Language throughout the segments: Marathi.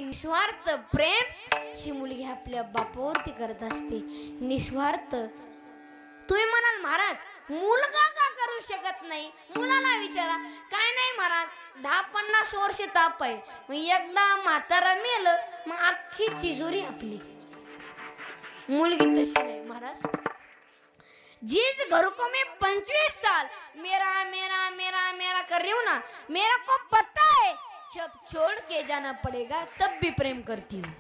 निस्वार्थ प्रेम ही मुलगी आपल्या बापावरती करत असते. निस्वार्थ. तुम्ही म्हणाल महाराज मुलगा का करू शकत नाही? मुलाला विचारा. काय नाही महाराज, 10-50 वर्ष ताप आहे, मग एकदा म्हातारा मेलं मग अख्खी तिजोरी आपली. मुलगी तशी नाही महाराज. जिस घर को मैं 25 साल मेरा मेरा मेरा मेरा कर रही हूं ना, मेरा को पता है जब छोड़ के जाना पड़ेगा तब भी प्रेम करती हूँ.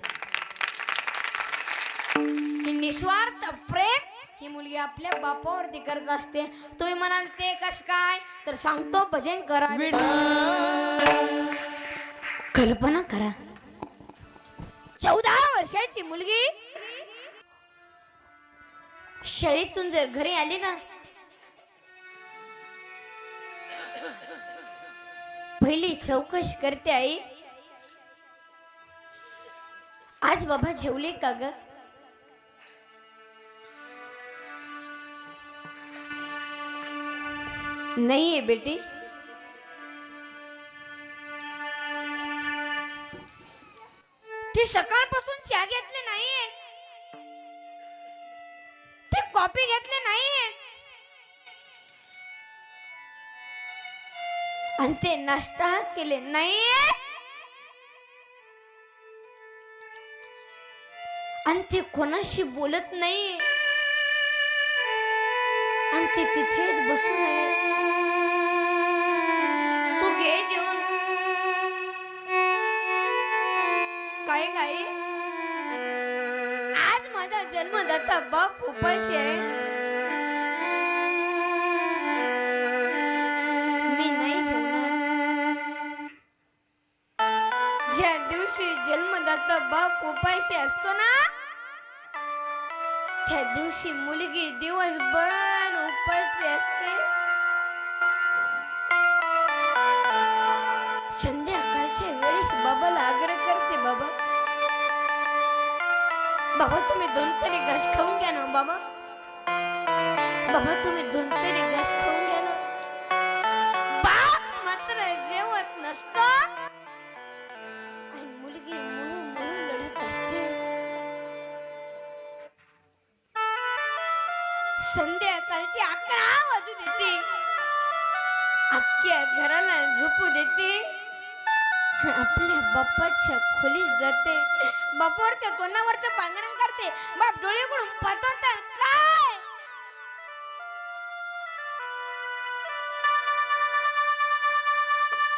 निस्वार्थ प्रेम ही मुलगी आपल्या बापावरती करत असते. तुम्ही म्हणाल ते कस काय, तर सांगतो. भजन करा. कल्पना करा, 14 वर्षाची मुलगी शाळेतून जर घरी आली ना, पहिली चौकशी करते, आई आज बाबा जेवले का ग? नहीं है बेटी. ते सकाळपासून चहा घेतले नाहीये, ते कॉफी घेतले नाहीये, आणि ते नाश्ता केले नाहीये, आणि ते कोणाशी बोलत नाहीये, आणि ते तिथेच बसून आहे. तू घे जेवून. काय काय, आज माझा जन्मदाता बाप उपाशी आहे, मी नाही जेवणार. ज्या दिवशी जन्मदाता बाप उपाशी असतो ना, त्या दिवशी मुलगी दिवसभर उपाशी असते. संध्याकाळच्या वेळेस बाबाला आग्रह करते, बाबा बाबा तुम्ही 2 तरी घास खाऊन घ्या ना, बाबा बाबा तुम्ही 2 तरी घास खाऊन घ्या ना. बाप मात्र जेवत नसतो आणि मुलगी मुळू मुळू लढत असते. संध्याकाळची 11 वाजू देते, अख्ख्या घराला झोपू देते, आपल्या बापाच्या खोलीत जाते. बापावर त्या तोंडावरचं पांघरण काढते. बाप डोळे उघडून पाहतो तर काय,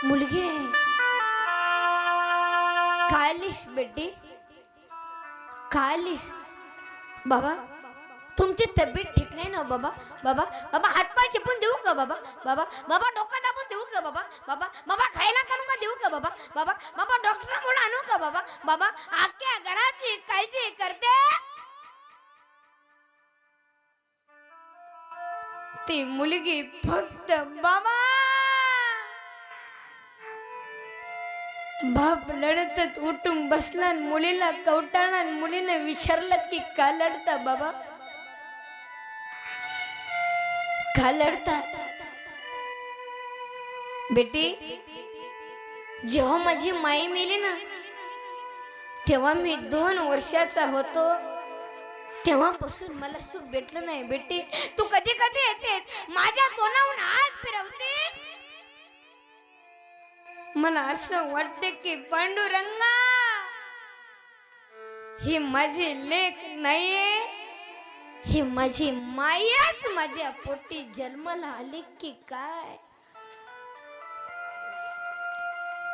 मुलगी कालीस बेटी, कालीस. बाबा तुमची तब्येत ठीक नाही ना बाबा? बाबा बाबा हातपाय चिपून देऊ का बाबा? बाबा बाबा डोकं दाबून देऊ का बाबा? बाबा बाबा खायला करू का देऊ का बाबा? बाबा बाबा डॉक्टर म्हणून आणू का बाबा? बाबा अख्ख्या घराची काळजी करते ती मुलगी फक्त. बाबा बाप लढतच उठून बसला, मुलीला कवटाळला, मुलीने विचारलं की का लढता बाबा, का लढता? बेटी जेव्हा माझी माई मेली ना, तेव्हा मी 2 वर्षाचा होतो. तेव्हापासून मला सुख भेटलं नाही बेटी. तू कधी कधी येतेस, माझ्या तोंडावरून हात फिरवते, मला असं वाटते की पांडुरंगा ही माझी लेक नाहीये, ही माझी मायाच माझ्या पोटी जन्माला आली की काय.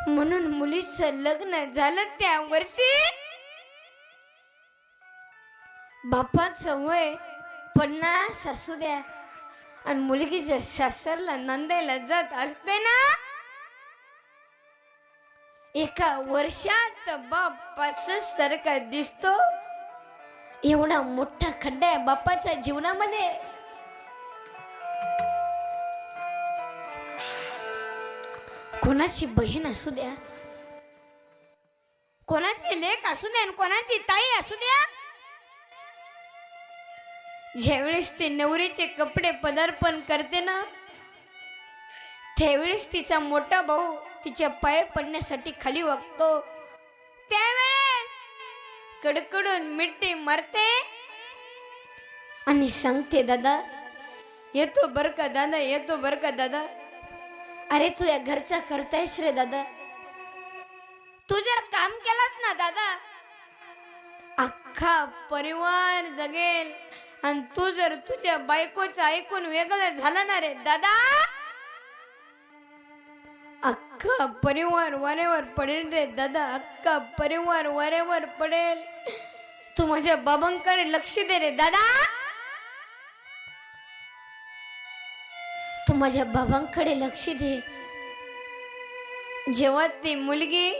म्हणून मुलीचं लग्न झालं त्या वर्षी बापाचं वय 50 असू द्या, आणि मुलगीच्या सासरला नांदायला जात असते ना, एका वर्षात बाप सारखा दिसतो. एवढा मोठा खड्डा आहे बापाच्या जीवनामध्ये. कोणाची बहीण असू द्या, कोणाची लेक असू द्या, कोणाची ताई असू द्या, ज्यावेळेस ते नवरीचे कपडे पदार्पण करते ना, त्यावेळेस तिचा मोठा भाऊ तिच्या पाय पडण्यासाठी खाली वागतो. त्यावेळेस कडकडून मिट्टी मरते आणि सांगते दादा येतो बर का दादा, येतो बर का दादा. अरे तू या घरचा करतायस रे दादा. तू जर काम केलास ना दादा अख्खा परिवार जगेल. आणि तू जर तुझ्या बायकोचं ऐकून वेगळं झाला ना रे दादा अख्खा परिवार वारेवर पडेल रे दादा. अख्खा परिवार वारेवर पडेल. तू माझ्या बाबांकडे लक्ष दे रे दादा. तू माझ्या बाबांकडे लक्ष दे. जेव्हा ती मुलगी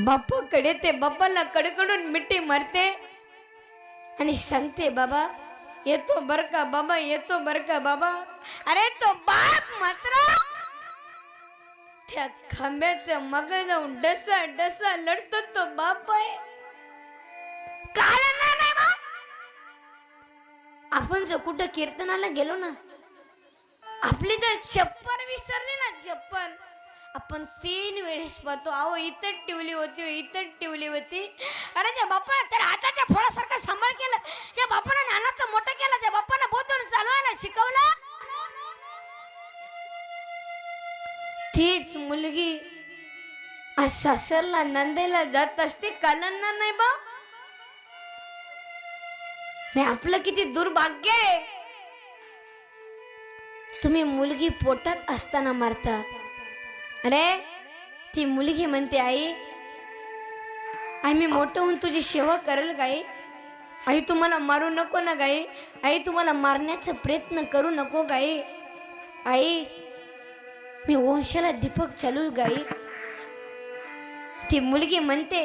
बापाकडे ते बापाला कडकडून मिठी मारते आणि सांगते बाबा येतो बर का बाबा, येतो बर का बाबा. अरे तो बाप मात्र त्या खांब्याचं मग जाऊन डसा डसा लढतो. तो बाप आहे का लढणार नाही बाप. आपण जर कुठं कीर्तनाला गेलो ना आपली जर चप्पल विसरली ना चप्पल आपण 3 वेळेस पाहतो अहो इथं ठेवली होती, इथं ठेवली होती. अरे त्या बापानं तर हाताच्या फळासारखा सांभाळ केला. त्या बापानं नानाचं मोठं केलं. त्या बापानं बोधून चालवायला शिकवलं. तीच मुलगी आज सासरला नंदेला जात असते कालंना नाही बा. आपलं किती दुर्भाग्य आहे. तुम्ही मुलगी पोटात असताना मारता. अरे ती मुलगी म्हणते आई मी मोठं होऊन तुझी सेवा करेल गाई. आई तुम्हाला मारू नको ना गाई. आई तुम्हाला मारण्याचा प्रयत्न करू नको गाई. आई मी वंशाला दीपक चालू गाई. ती मुलगी म्हणते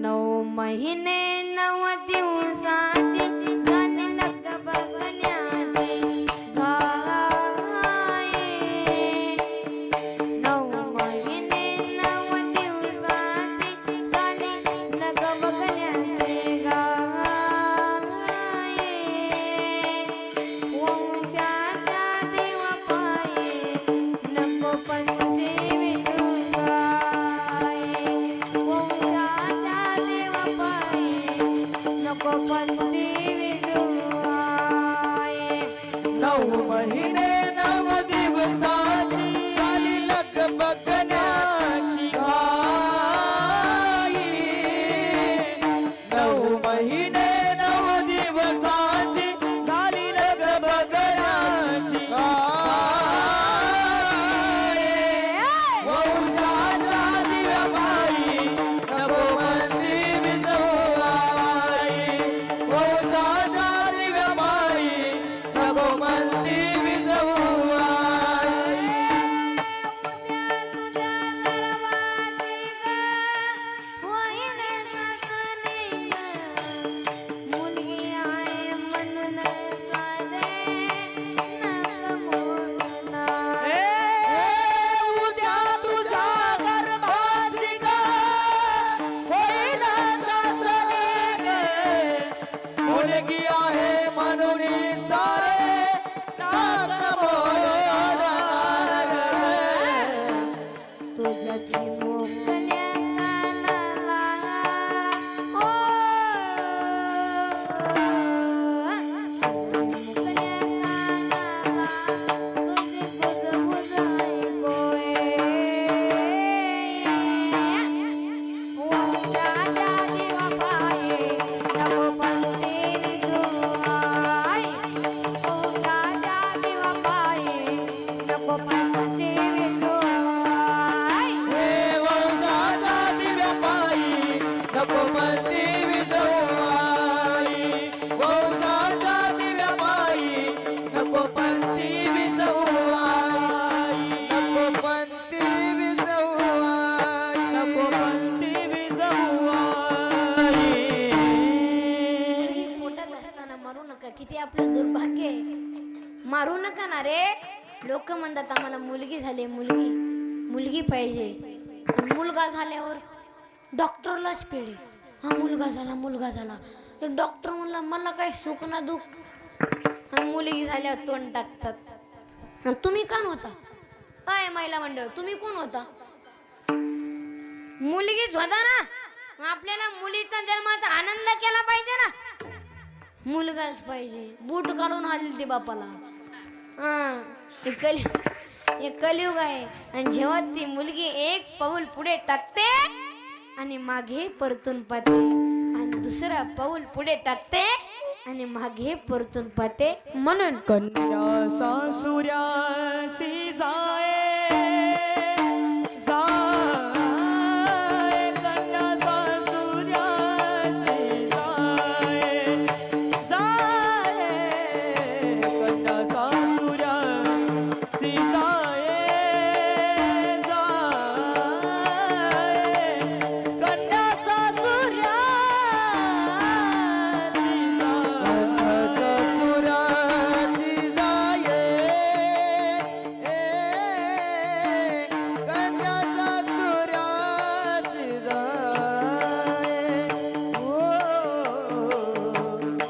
9 महिने 9 दिवसाची झाली लग्न बघण्याची गाय. 9 महिने 9 दिवसाची झाली लग्न बघण्याची गाय. वंशाच्या देवापायी नको पंचे विठुराय. वंशाच्या देवापायी नको पंचे विठुराय. 9 महिने 9 दिवसाची झाली लग बघण्याची घाई. 9 महिने 9 दिवसाची झाली लग बघण्याची घाई. वंशाच्या दिव्याबाई नको मंदी विजवाई. वंशाच्या दिव्याबाई नको मंदी विजवाई. मुलगी आहे म्हणून साधे नका बोलू. उद्या तुझ्या गर्भाची ग होईल सासरे ग. मुलगी आहे म्हणून सारे नाक मोडणार ग. तुझ्याची मोकल्या कानाला ओ मोकल्या कानाला तुझी बुजबुज ऐकोय. वंशाच्या दिवापायी नको पंथी विठुराय. वंशाच्या दिवापायी नको पंथी विठुराय. हे वंशाच्या दिव्यापायी नको मंदी विजवाई. वंशाच्या दिव्यापायी नको पंथी विजवाई. नको पंथी विजवाई. नको पंथी विजवाई. मुलगी पोटात असताना मारू नका. किती आपलं दुर्भाग्य आहे. मारू नका ना रे. लोक म्हणतात आम्हाला मुलगी झाली मुलगी मुलगी पाहिजे. आणि मुलगा झाल्यावर डॉक्टरलाच पेढे मुलगा झाला. तर डॉक्टर म्हणला मला काय सुख ना दुःख. मुलगी झाल्यावर तोंड टाकतात. तुम्ही कोण होता? काय महिला मंडळ तुम्ही कोण होता? मुलगीच होता ना, मग आपल्याला मुलीचा जन्माचा आनंद केला पाहिजे ना. मुलगाच पाहिजे. बूट घालून आली ती बापाला. हे कलियुग आहे. आणि जेव्हा ती मुलगी एक पाऊल पुढे टाकते आणि मागे परतून पाहते, आणि दुसरा पाऊल पुढे टाकते आणि मागे परतून पाहते, म्हणून कन्या सासुऱ्यासी